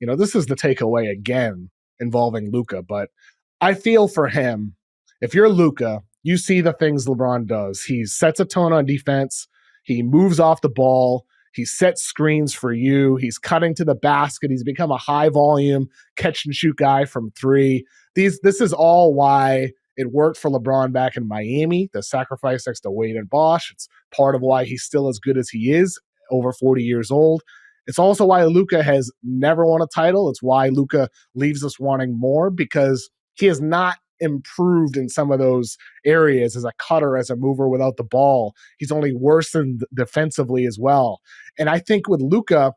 this is the takeaway again involving Luka, but I feel for him. If you're Luka, you see the things LeBron does. He sets a tone on defense. He moves off the ball. He sets screens for you. He's cutting to the basket. He's become a high volume catch and shoot guy from three. This is all why it worked for LeBron back in Miami, the sacrifice next to Wade and Bosh. It's part of why he's still as good as he is, over 40 years old. It's also why Luka has never won a title. It's why Luka leaves us wanting more, because he has not improved in some of those areas as a cutter, as a mover without the ball. He's only worsened defensively as well. And I think with Luka,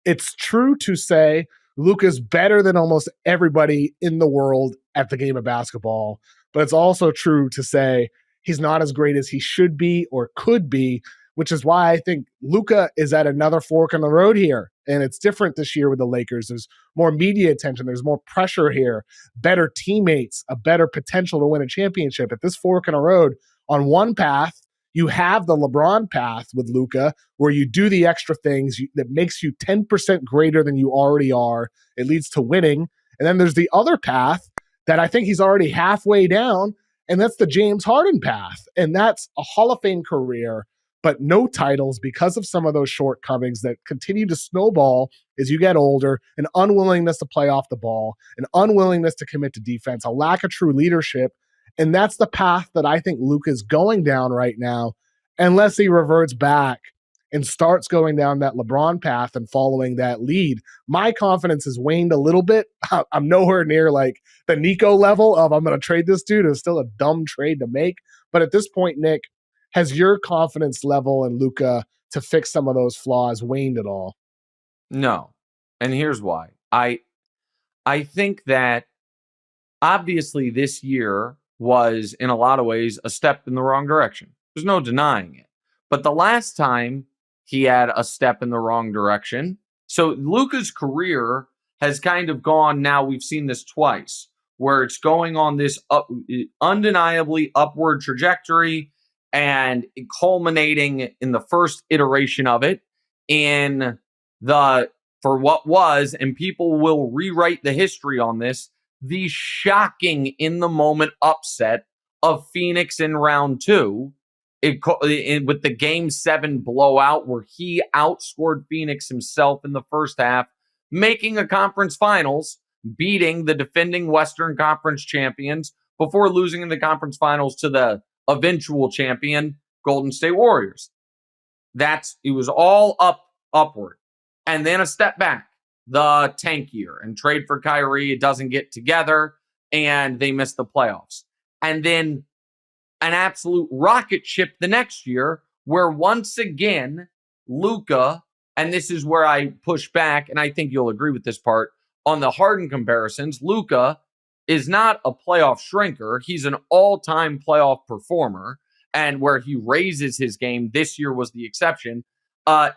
it's true to say Luka's better than almost everybody in the world at the game of basketball, but it's also true to say he's not as great as he should be or could be, which is why I think Luka is at another fork in the road here. And it's different this year with the Lakers. There's more media attention. There's more pressure here, better teammates, a better potential to win a championship. At this fork in the road, on one path, you have the LeBron path with Luka, where you do the extra things that makes you 10% greater than you already are. It leads to winning. And then there's the other path that I think he's already halfway down, and that's the James Harden path. And that's a Hall of Fame career, but no titles because of some of those shortcomings that continue to snowball as you get older, an unwillingness to play off the ball, an unwillingness to commit to defense, a lack of true leadership. And that's the path that I think Luka is going down right now, unless he reverts back and starts going down that LeBron path and following that lead. My confidence has waned a little bit. I'm nowhere near like the Nico level of I'm going to trade this dude. It's still a dumb trade to make. But at this point, Nick, has your confidence level in Luka to fix some of those flaws waned at all? No. And here's why. I think that obviously this year was in a lot of ways a step in the wrong direction. There's no denying it. But the last time he had a step in the wrong direction, so Luka's career has kind of gone, now we've seen this twice, where it's going on this undeniably upward trajectory and culminating in the first iteration of it in for what was, and people will rewrite the history on this, the shocking in the moment upset of Phoenix in round two with the game 7 blowout where he outscored Phoenix himself in the first half, making a conference finals, beating the defending Western Conference champions before losing in the conference finals to the eventual champion Golden State Warriors. It was all upward. And then a step back, the tank year, and trade for Kyrie. It doesn't get together, and they miss the playoffs. And then an absolute rocket ship the next year, where once again, Luka, and this is where I push back, and I think you'll agree with this part, on the Harden comparisons, Luka is not a playoff shrinker. He's an all-time playoff performer, and where he raises his game, this year was the exception,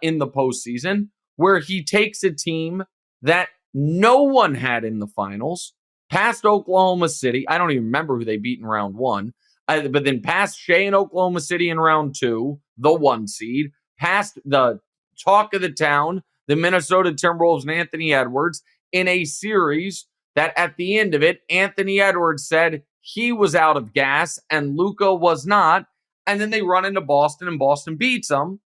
in the postseason, where he takes a team that no one had in the finals, past Oklahoma City. I don't even remember who they beat in round one, but then past Shea and Oklahoma City in round 2, the 1 seed, past the talk of the town, the Minnesota Timberwolves and Anthony Edwards, in a series that at the end of it, Anthony Edwards said he was out of gas and Luka was not. And then they run into Boston and Boston beats them.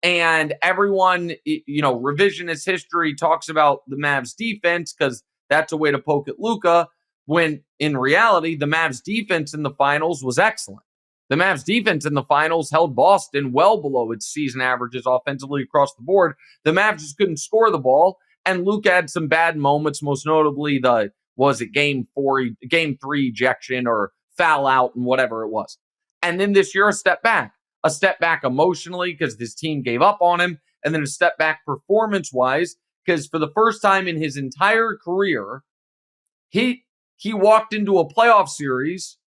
And everyone, revisionist history talks about the Mavs defense because that's a way to poke at Luka, when in reality, the Mavs defense in the finals was excellent. The Mavs defense in the finals held Boston well below its season averages offensively across the board. The Mavs just couldn't score the ball, and Luka had some bad moments, most notably game 3 ejection or foul out and whatever it was. And then this year, a step back emotionally because this team gave up on him, and then a step back performance-wise because for the first time in his entire career, he walked into a playoff series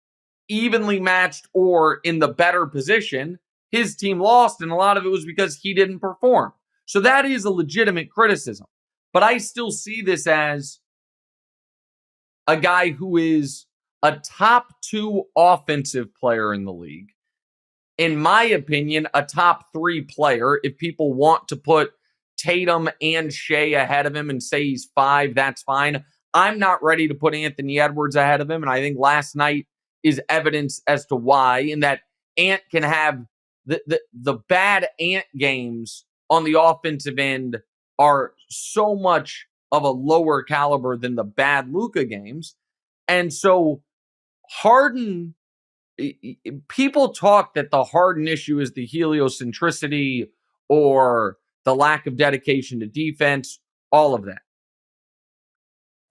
evenly matched or in the better position. His team lost, and a lot of it was because he didn't perform. So that is a legitimate criticism. But I still see this as a guy who is a top 2 offensive player in the league. In my opinion, a top 3 player, if people want to put Tatum and Shea ahead of him and say he's 5, that's fine. I'm not ready to put Anthony Edwards ahead of him, and I think last night is evidence as to why, in that Ant can have the bad Ant games on the offensive end are so much of a lower caliber than the bad Luka games. And so Harden, people talk that the Harden issue is the heliocentricity or the lack of dedication to defense, all of that.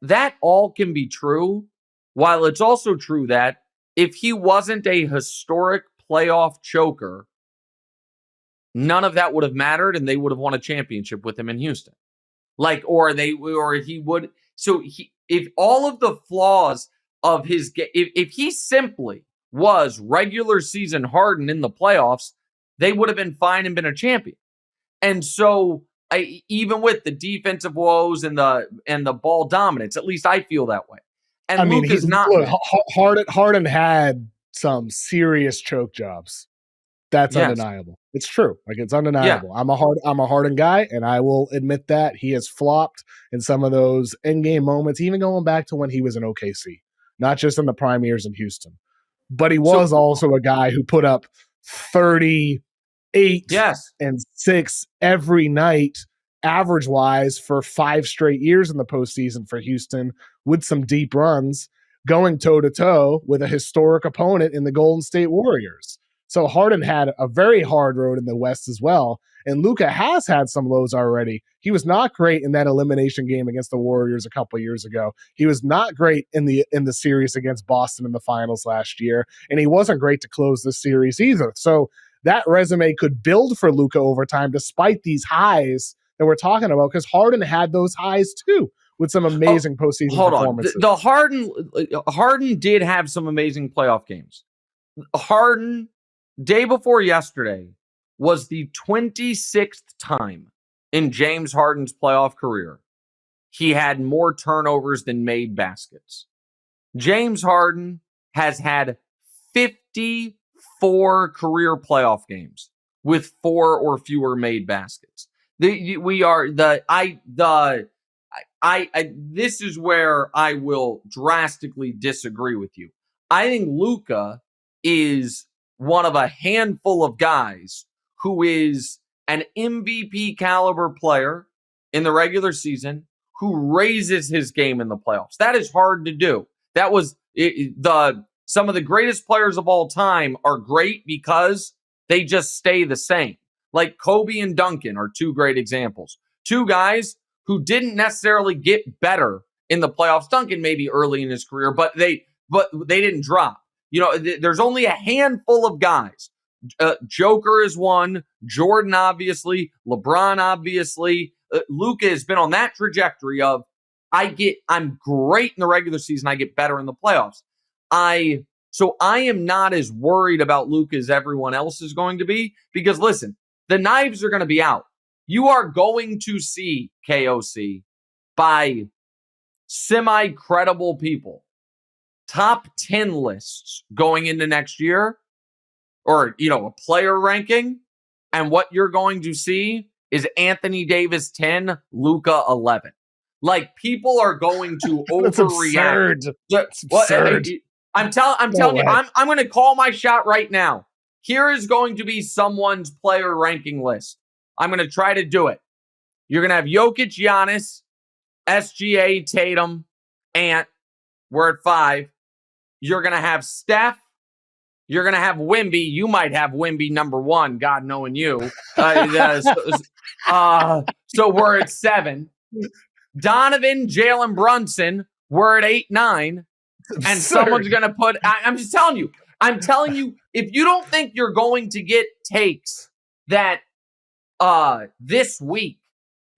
That all can be true, while it's also true that if he wasn't a historic playoff choker, none of that would have mattered and they would have won a championship with him in Houston. He would. So if all of the flaws of his game, if he simply was regular season Harden in the playoffs, they would have been fine and been a champion. And so even with the defensive woes and the ball dominance, at least I feel that way. And I mean, Luka's not. Harden had some serious choke jobs. That's undeniable. It's true. Like, it's undeniable. Yeah. I'm a Harden guy, and I will admit that he has flopped in some of those in-game moments, even going back to when he was in OKC, not just in the prime years in Houston. But he was also a guy who put up 38 and 6 every night, average-wise, for 5 straight years in the postseason for Houston, with some deep runs, going toe-to-toe with a historic opponent in the Golden State Warriors. So Harden had a very hard road in the West as well. And Luka has had some lows already. He was not great in that elimination game against the Warriors a couple of years ago. He was not great in the series against Boston in the finals last year. And he wasn't great to close this series either. So that resume could build for Luka over time, despite these highs that we're talking about, because Harden had those highs too, with some amazing postseason performances. The Harden did have some amazing playoff games. Harden, day before yesterday, was the 26th time in James Harden's playoff career he had more turnovers than made baskets. James Harden has had 54 career playoff games with 4 or fewer made baskets. This is where I will drastically disagree with you. I think Luka is one of a handful of guys who is an MVP caliber player in the regular season who raises his game in the playoffs. That is hard to do. That was some of the greatest players of all time are great because they just stay the same. Like Kobe and Duncan are 2 great examples. 2 guys who didn't necessarily get better in the playoffs. Duncan maybe early in his career, but they didn't drop. You know, there's only a handful of guys. Joker is one. Jordan, obviously. LeBron, obviously. Luka has been on that trajectory of I'm great in the regular season. I get better in the playoffs. So I am not as worried about Luka as everyone else is going to be, because listen, the knives are going to be out. You are going to see KOC by semi-credible people top 10 lists going into next year, or, a player ranking. And what you're going to see is Anthony Davis 10, Luka 11. Like, people are going to overreact. That's absurd. I'm telling you, I'm going to call my shot right now. Here is going to be someone's player ranking list. I'm going to try to do it. You're going to have Jokic, Giannis, SGA, Tatum, Ant. We're at 5. You're going to have Steph. You're going to have Wemby. You might have Wemby number 1, God knowing you. So we're at 7. Donovan, Jalen Brunson, we're at 8, 9. And someone's going to put, I'm just telling you, if you don't think you're going to get takes that this week,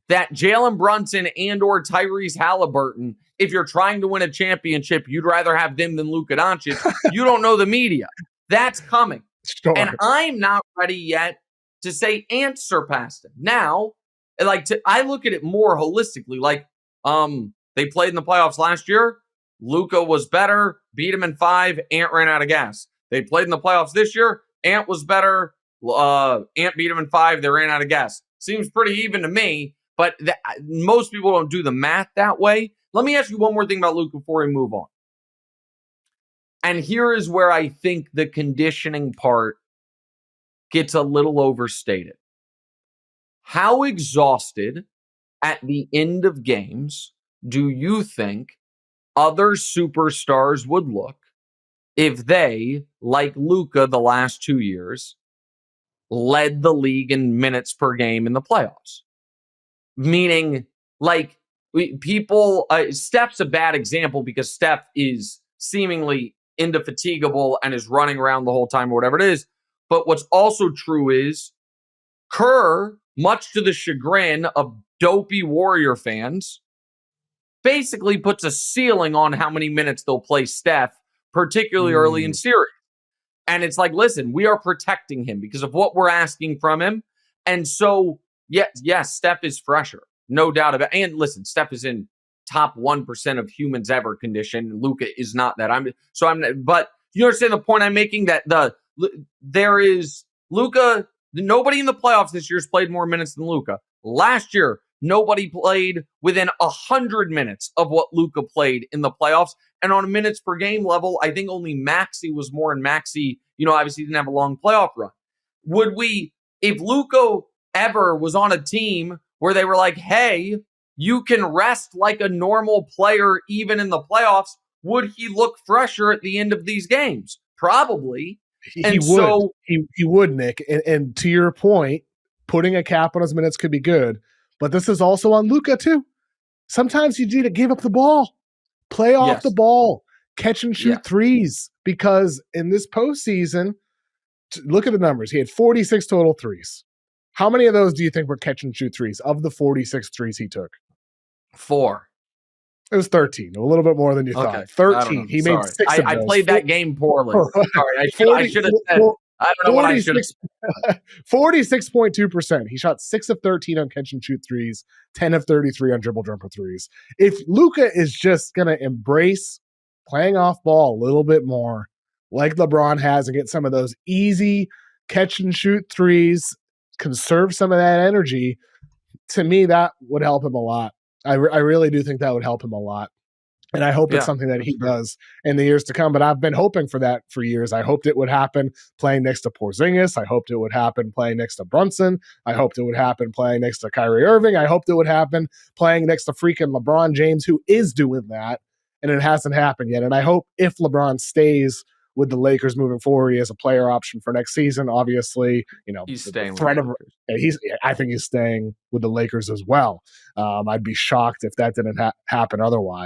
that Jalen Brunson and or Tyrese Halliburton, if you're trying to win a championship, you'd rather have them than Luka Doncic, you don't know the media. That's coming. Sure. And I'm not ready yet to say Ant surpassed him. Now, I look at it more holistically. Like, they played in the playoffs last year. Luka was better, beat him in 5. Ant ran out of gas. They played in the playoffs this year. Ant was better. Ant beat him in 5. They ran out of gas. Seems pretty even to me. but most people don't do the math that way. Let me ask you one more thing about Luka before we move on. And here is where I think the conditioning part gets a little overstated. How exhausted at the end of games do you think other superstars would look if they, like Luka the last 2 years, led the league in minutes per game in the playoffs? Meaning, like, Steph's a bad example because Steph is seemingly indefatigable and is running around the whole time or whatever it is. But what's also true is Kerr, much to the chagrin of dopey Warrior fans, basically puts a ceiling on how many minutes they'll play Steph, particularly early in series. And it's like, listen, we are protecting him because of what we're asking from him. And so, yes, Steph is fresher, no doubt about it. And listen, Steph is in top 1% of humans ever condition. Luka is not that. But you understand the point I'm making, that there is Luka. Nobody in the playoffs this year has played more minutes than Luka. Last year, nobody played within 100 minutes of what Luka played in the playoffs. And on a minutes per game level, I think only Maxey was more, and Maxey, obviously didn't have a long playoff run. Would we, if Luka ever was on a team where they were like, hey, you can rest like a normal player even in the playoffs, would he look fresher at the end of these games? Probably. He would. He would, Nick. And to your point, putting a cap on his minutes could be good, but this is also on Luka too. Sometimes you need to give up the ball, play off the ball, catch and shoot threes, because in this postseason, look at the numbers. He had 46 total threes. How many of those do you think were catch and shoot threes of the 46 threes he took? 4. It was 13, a little bit more than you thought. 13. He made 6 of those. I played that game poorly. Sorry, I should have said. I don't know what I should have. 46.2%. He shot 6 of 13 on catch and shoot threes, 10 of 33 on dribble jumper threes. If Luka is just going to embrace playing off ball a little bit more, like LeBron has, and get some of those easy catch and shoot threes, conserve some of that energy, to me, that would help him a lot. I really do think that would help him a lot. And I hope it's something that he does in the years to come. But I've been hoping for that for years. I hoped it would happen playing next to Porzingis. I hoped it would happen playing next to Brunson. I hoped it would happen playing next to Kyrie Irving. I hoped it would happen playing next to freaking LeBron James, who is doing that. And it hasn't happened yet. And I hope if LeBron stays with the Lakers moving forward, he has a player option for next season. Obviously, he's staying with the Lakers. I think he's staying with the Lakers as well. I'd be shocked if that didn't happen otherwise.